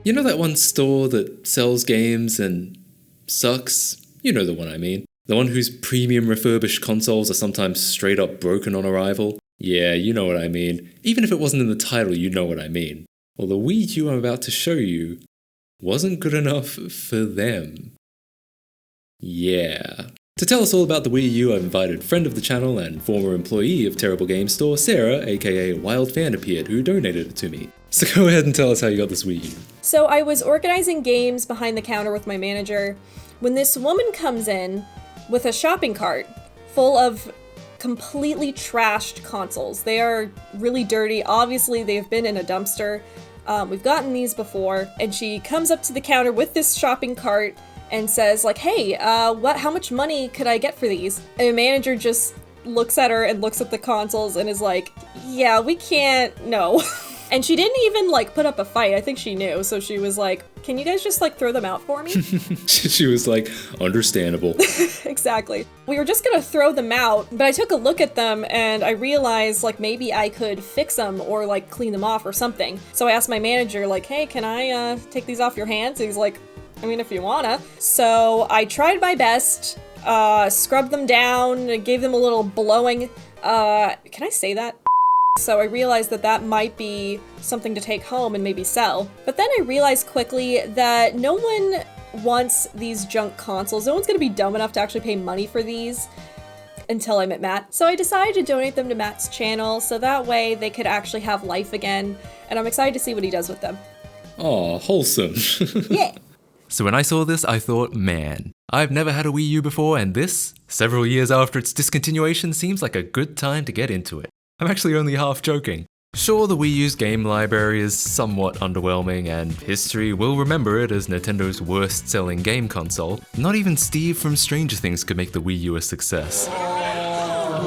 You know that one store that sells games and sucks? You know the one I mean. The one whose premium refurbished consoles are sometimes straight up broken on arrival? Yeah, you know what I mean. Even if it wasn't in the title, you know what I mean. Well, the Wii U I'm about to show you wasn't good enough for them. Yeah. To tell us all about the Wii U, I've invited friend of the channel and former employee of Terrible Game Store, Sarah, aka Wild Fan Appeared, who donated it to me. So go ahead and tell us how you got this Wii U. So I was organizing games behind the counter with my manager when this woman comes in with a shopping cart full of completely trashed consoles. They are really dirty. Obviously, they've been in a dumpster. We've gotten these before. And she comes up to the counter with this shopping cart and says, like, hey, how much money could I get for these? And the manager just looks at her and looks at the consoles and is like, yeah, we can't, no. And she didn't even, like, put up a fight. I think she knew. So she was like, can you guys just, like, throw them out for me? She was like, understandable. Exactly. We were just gonna throw them out, but I took a look at them and I realized, like, maybe I could fix them or, like, clean them off or something. So I asked my manager, like, hey, can I take these off your hands? And he's like, I mean, if you wanna. So I tried my best, scrubbed them down, gave them a little blowing. Can I say that? So I realized that that might be something to take home and maybe sell. But then I realized quickly that no one wants these junk consoles. No one's gonna be dumb enough to actually pay money for these until I met Matt. So I decided to donate them to Matt's channel so that way they could actually have life again. And I'm excited to see what he does with them. Aw, wholesome. Yeah. So when I saw this, I thought, man, I've never had a Wii U before, and this, several years after its discontinuation, seems like a good time to get into it. I'm actually only half joking. Sure, the Wii U's game library is somewhat underwhelming, and history will remember it as Nintendo's worst-selling game console. Not even Steve from Stranger Things could make the Wii U a success.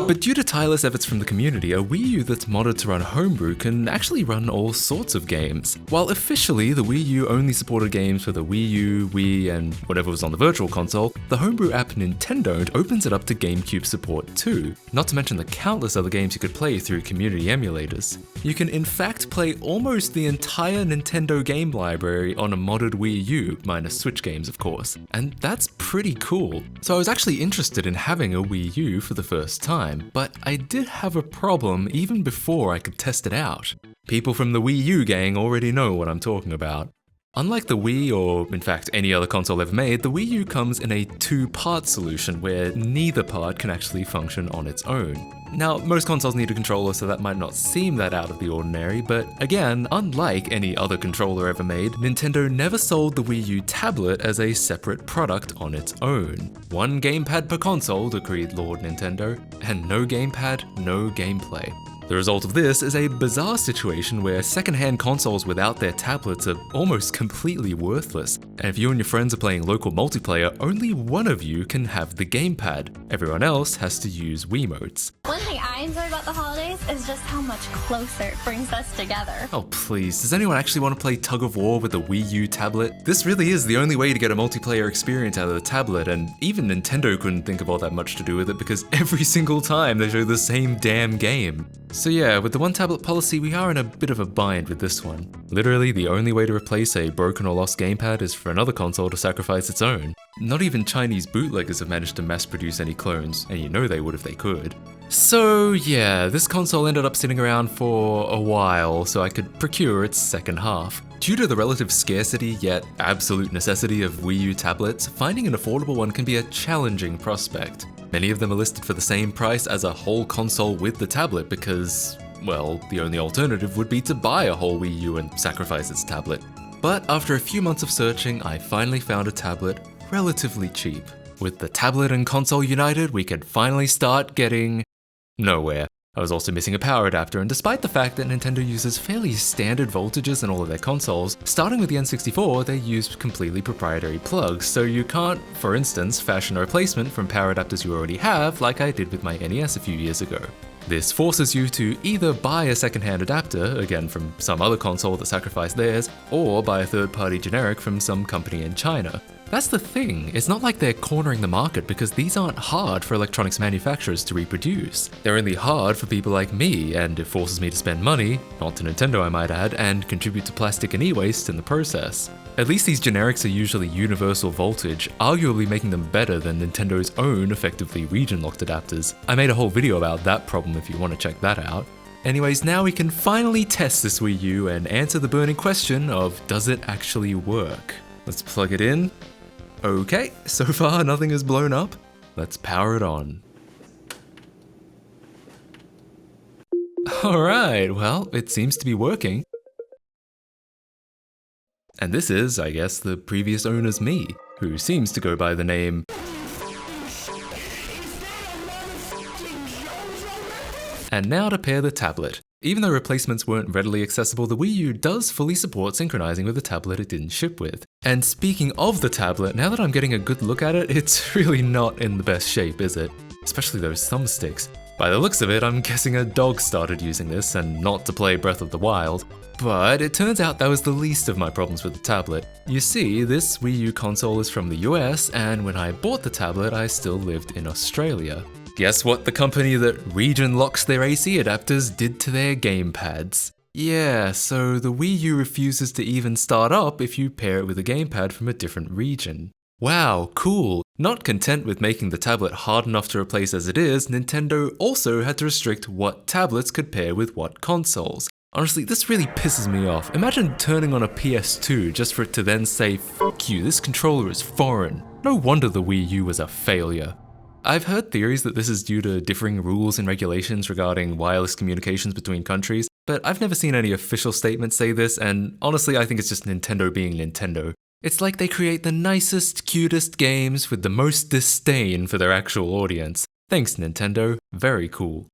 But due to tireless efforts from the community, a Wii U that's modded to run Homebrew can actually run all sorts of games. While officially the Wii U only supported games for the Wii U, Wii, and whatever was on the Virtual Console, the Homebrew app Nintendo opens it up to GameCube support too, not to mention the countless other games you could play through community emulators. You can in fact play almost the entire Nintendo game library on a modded Wii U, minus Switch games of course, and that's pretty cool. So I was actually interested in having a Wii U for the first time. But I did have a problem even before I could test it out. People from the Wii U gang already know what I'm talking about. Unlike the Wii, or in fact any other console ever made, the Wii U comes in a two-part solution where neither part can actually function on its own. Now, most consoles need a controller, so that might not seem that out of the ordinary, but again, unlike any other controller ever made, Nintendo never sold the Wii U tablet as a separate product on its own. One gamepad per console, decreed Lord Nintendo, and no gamepad, no gameplay. The result of this is a bizarre situation where secondhand consoles without their tablets are almost completely worthless, and if you and your friends are playing local multiplayer, only one of you can have the gamepad. Everyone else has to use Wiimotes. One thing I enjoy about the holidays is just how much closer it brings us together. Oh please, does anyone actually want to play tug of war with a Wii U tablet? This really is the only way to get a multiplayer experience out of the tablet, and even Nintendo couldn't think of all that much to do with it because every single time they show the same damn game. So yeah, with the one tablet policy, we are in a bit of a bind with this one. Literally, the only way to replace a broken or lost gamepad is for another console to sacrifice its own. Not even Chinese bootleggers have managed to mass produce any clones, and you know they would if they could. So yeah, this console ended up sitting around for a while so I could procure its second half. Due to the relative scarcity yet absolute necessity of Wii U tablets, finding an affordable one can be a challenging prospect. Many of them are listed for the same price as a whole console with the tablet because, well, the only alternative would be to buy a whole Wii U and sacrifice its tablet. But after a few months of searching, I finally found a tablet relatively cheap. With the tablet and console united, we could finally start getting nowhere. I was also missing a power adapter, and despite the fact that Nintendo uses fairly standard voltages in all of their consoles, starting with the N64, they use completely proprietary plugs, so you can't, for instance, fashion a replacement from power adapters you already have like I did with my NES a few years ago. This forces you to either buy a second-hand adapter, again from some other console that sacrificed theirs, or buy a third-party generic from some company in China. That's the thing, it's not like they're cornering the market because these aren't hard for electronics manufacturers to reproduce. They're only hard for people like me, and it forces me to spend money, not to Nintendo I might add, and contribute to plastic and e-waste in the process. At least these generics are usually universal voltage, arguably making them better than Nintendo's own effectively region-locked adapters. I made a whole video about that problem if you want to check that out. Anyways, now we can finally test this Wii U and answer the burning question of does it actually work? Let's plug it in. Okay, so far nothing has blown up. Let's power it on. Alright, well, it seems to be working. And this is, I guess, the previous owner's me, who seems to go by the name... And now to pair the tablet. Even though replacements weren't readily accessible, the Wii U does fully support synchronizing with the tablet it didn't ship with. And speaking of the tablet, now that I'm getting a good look at it, it's really not in the best shape, is it? Especially those thumbsticks. By the looks of it, I'm guessing a dog started using this, and not to play Breath of the Wild. But it turns out that was the least of my problems with the tablet. You see, this Wii U console is from the US, and when I bought the tablet, I still lived in Australia. Guess what the company that region locks their AC adapters did to their gamepads? Yeah, so the Wii U refuses to even start up if you pair it with a gamepad from a different region. Wow, cool. Not content with making the tablet hard enough to replace as it is, Nintendo also had to restrict what tablets could pair with what consoles. Honestly, this really pisses me off. Imagine turning on a PS2 just for it to then say, "Fuck you, this controller is foreign." No wonder the Wii U was a failure. I've heard theories that this is due to differing rules and regulations regarding wireless communications between countries, but I've never seen any official statements say this, and honestly I think it's just Nintendo being Nintendo. It's like they create the nicest, cutest games with the most disdain for their actual audience. Thanks Nintendo, very cool.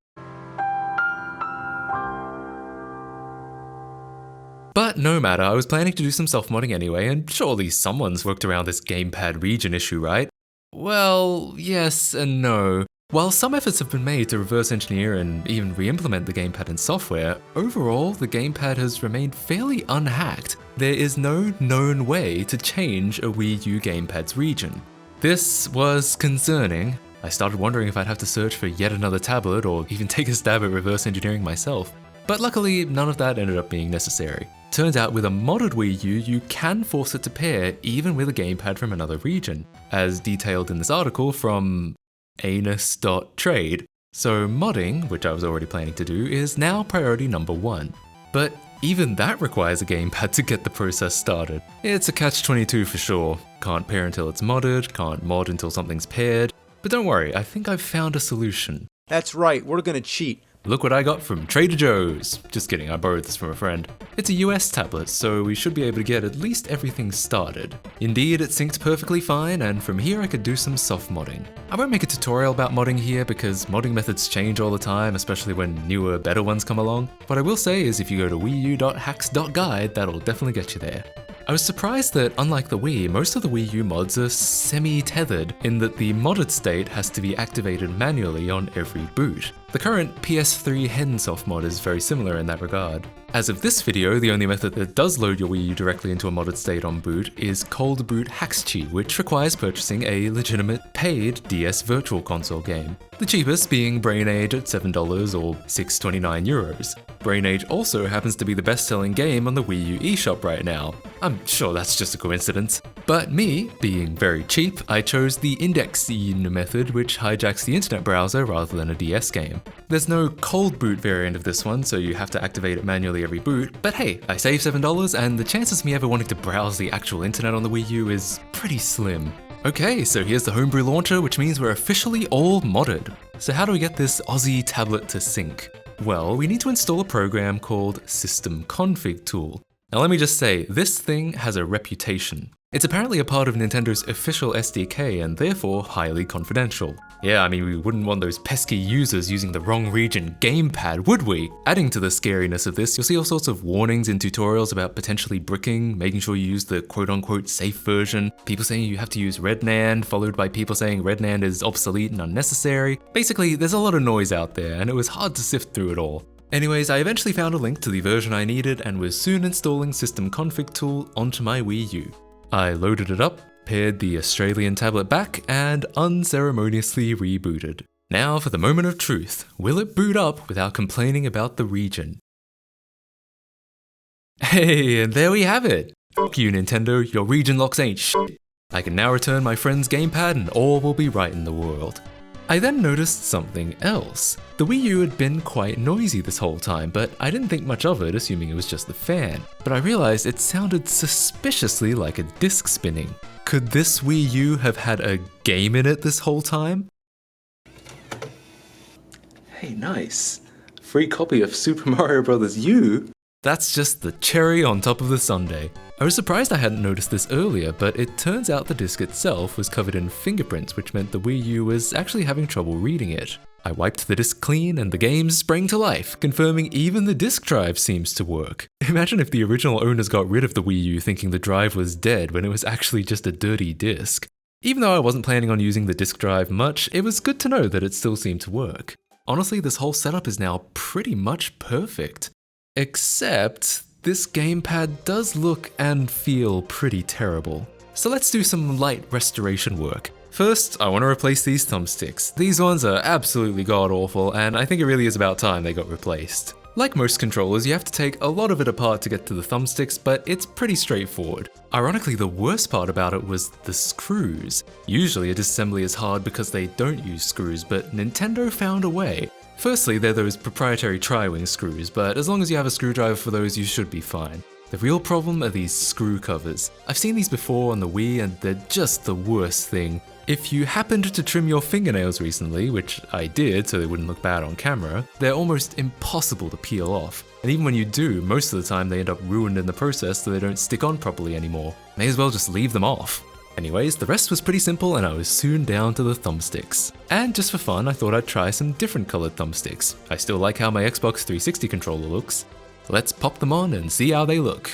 But no matter, I was planning to do some self-modding anyway, and surely someone's worked around this gamepad region issue, right? Well, yes and no. While some efforts have been made to reverse engineer and even re-implement the gamepad in software, overall the gamepad has remained fairly unhacked. There is no known way to change a Wii U gamepad's region. This was concerning. I started wondering if I'd have to search for yet another tablet or even take a stab at reverse engineering myself. But luckily, none of that ended up being necessary. Turns out with a modded Wii U, you can force it to pair even with a gamepad from another region, as detailed in this article from anus.trade. So modding, which I was already planning to do, is now priority number 1. But even that requires a gamepad to get the process started. It's a catch-22 for sure. Can't pair until it's modded, can't mod until something's paired. But don't worry, I think I've found a solution. That's right, we're gonna cheat. Look what I got from Trader Joe's. Just kidding, I borrowed this from a friend. It's a US tablet, so we should be able to get at least everything started. Indeed, it synced perfectly fine, and from here I could do some soft modding. I won't make a tutorial about modding here because modding methods change all the time, especially when newer, better ones come along. What I will say is if you go to wiiu.hacks.guide, that'll definitely get you there. I was surprised that, unlike the Wii, most of the Wii U mods are semi-tethered, in that the modded state has to be activated manually on every boot. The current PS3 HenSoft mod is very similar in that regard. As of this video, the only method that does load your Wii U directly into a modded state on boot is Cold Boot Haxchi, which requires purchasing a legitimate paid DS Virtual Console game. The cheapest being Brain Age at $7 or €629. Brain Age also happens to be the best-selling game on the Wii U eShop right now. I'm sure that's just a coincidence. But me, being very cheap, I chose the indexine method, which hijacks the internet browser rather than a DS game. There's no cold boot variant of this one, so you have to activate it manually every boot, but hey, I saved $7 and the chances of me ever wanting to browse the actual internet on the Wii U is pretty slim. Okay, so here's the Homebrew launcher, which means we're officially all modded. So how do we get this Aussie tablet to sync? Well, we need to install a program called System Config Tool. Now let me just say, this thing has a reputation. It's apparently a part of Nintendo's official SDK and therefore highly confidential. Yeah, I mean, we wouldn't want those pesky users using the wrong region gamepad, would we? Adding to the scariness of this, you'll see all sorts of warnings in tutorials about potentially bricking, making sure you use the quote-unquote safe version, people saying you have to use RedNAND, followed by people saying RedNAND is obsolete and unnecessary. Basically, there's a lot of noise out there, and it was hard to sift through it all. Anyways, I eventually found a link to the version I needed and was soon installing System Config Tool onto my Wii U. I loaded it up, pared the Australian tablet back, and unceremoniously rebooted. Now for the moment of truth. Will it boot up without complaining about the region? Hey, and there we have it! Fuck you, Nintendo, your region locks ain't shit. I can now return my friend's gamepad and all will be right in the world. I then noticed something else. The Wii U had been quite noisy this whole time, but I didn't think much of it, assuming it was just the fan. But I realized it sounded suspiciously like a disc spinning. Could this Wii U have had a game in it this whole time? Hey, nice. Free copy of Super Mario Bros. U? That's just the cherry on top of the sundae. I was surprised I hadn't noticed this earlier, but it turns out the disc itself was covered in fingerprints, which meant the Wii U was actually having trouble reading it. I wiped the disc clean and the game sprang to life, confirming even the disc drive seems to work. Imagine if the original owners got rid of the Wii U thinking the drive was dead when it was actually just a dirty disc. Even though I wasn't planning on using the disc drive much, it was good to know that it still seemed to work. Honestly, this whole setup is now pretty much perfect. Except, this gamepad does look and feel pretty terrible. So let's do some light restoration work. First, I want to replace these thumbsticks. These ones are absolutely god-awful, and I think it really is about time they got replaced. Like most controllers, you have to take a lot of it apart to get to the thumbsticks, but it's pretty straightforward. Ironically, the worst part about it was the screws. Usually a disassembly is hard because they don't use screws, but Nintendo found a way. Firstly, they're those proprietary tri-wing screws, but as long as you have a screwdriver for those, you should be fine. The real problem are these screw covers. I've seen these before on the Wii and they're just the worst thing. If you happened to trim your fingernails recently, which I did so they wouldn't look bad on camera, they're almost impossible to peel off. And even when you do, most of the time they end up ruined in the process so they don't stick on properly anymore. May as well just leave them off. Anyways, the rest was pretty simple and I was soon down to the thumbsticks. And just for fun, I thought I'd try some different colored thumbsticks. I still like how my Xbox 360 controller looks. Let's pop them on and see how they look.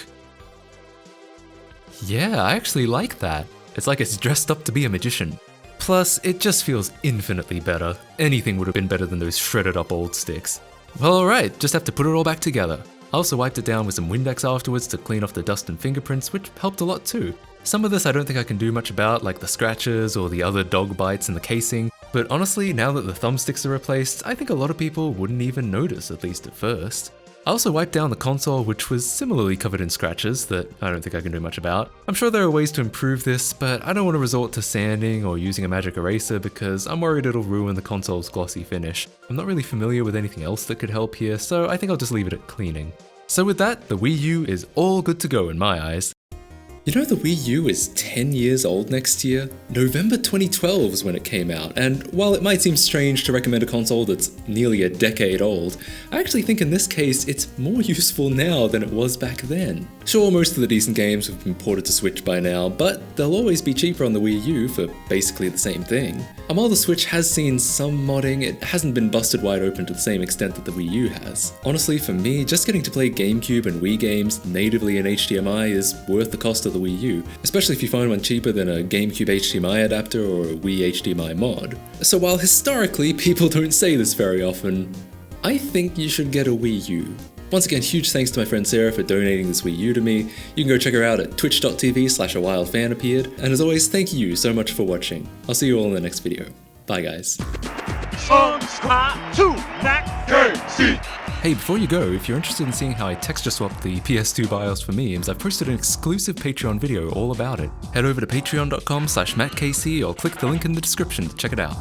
Yeah, I actually like that. It's like it's dressed up to be a magician. Plus, it just feels infinitely better. Anything would have been better than those shredded up old sticks. Well, alright, just have to put it all back together. I also wiped it down with some Windex afterwards to clean off the dust and fingerprints, which helped a lot too. Some of this I don't think I can do much about, like the scratches or the other dog bites in the casing, but honestly, now that the thumbsticks are replaced, I think a lot of people wouldn't even notice, at least at first. I also wiped down the console, which was similarly covered in scratches that I don't think I can do much about. I'm sure there are ways to improve this, but I don't want to resort to sanding or using a magic eraser because I'm worried it'll ruin the console's glossy finish. I'm not really familiar with anything else that could help here, so I think I'll just leave it at cleaning. So with that, the Wii U is all good to go in my eyes. You know the Wii U is 10 years old next year? November 2012 is when it came out, and while it might seem strange to recommend a console that's nearly a decade old, I actually think in this case it's more useful now than it was back then. Sure, most of the decent games have been ported to Switch by now, but they'll always be cheaper on the Wii U for basically the same thing. And while the Switch has seen some modding, it hasn't been busted wide open to the same extent that the Wii U has. Honestly, for me, just getting to play GameCube and Wii games natively in HDMI is worth the cost of the Wii U, especially if you find one cheaper than a GameCube HDMI adapter or a Wii HDMI mod. So while historically people don't say this very often, I think you should get a Wii U. Once again, huge thanks to my friend Sarah for donating this Wii U to me. You can go check her out at twitch.tv/awildfanappeared, and as always, thank you so much for watching. I'll see you all in the next video. Bye guys. Subscribe to MattKC. Hey, before you go, if you're interested in seeing how I texture swapped the PS2 BIOS for memes, I've posted an exclusive Patreon video all about it. Head over to patreon.com/MattKC or click the link in the description to check it out.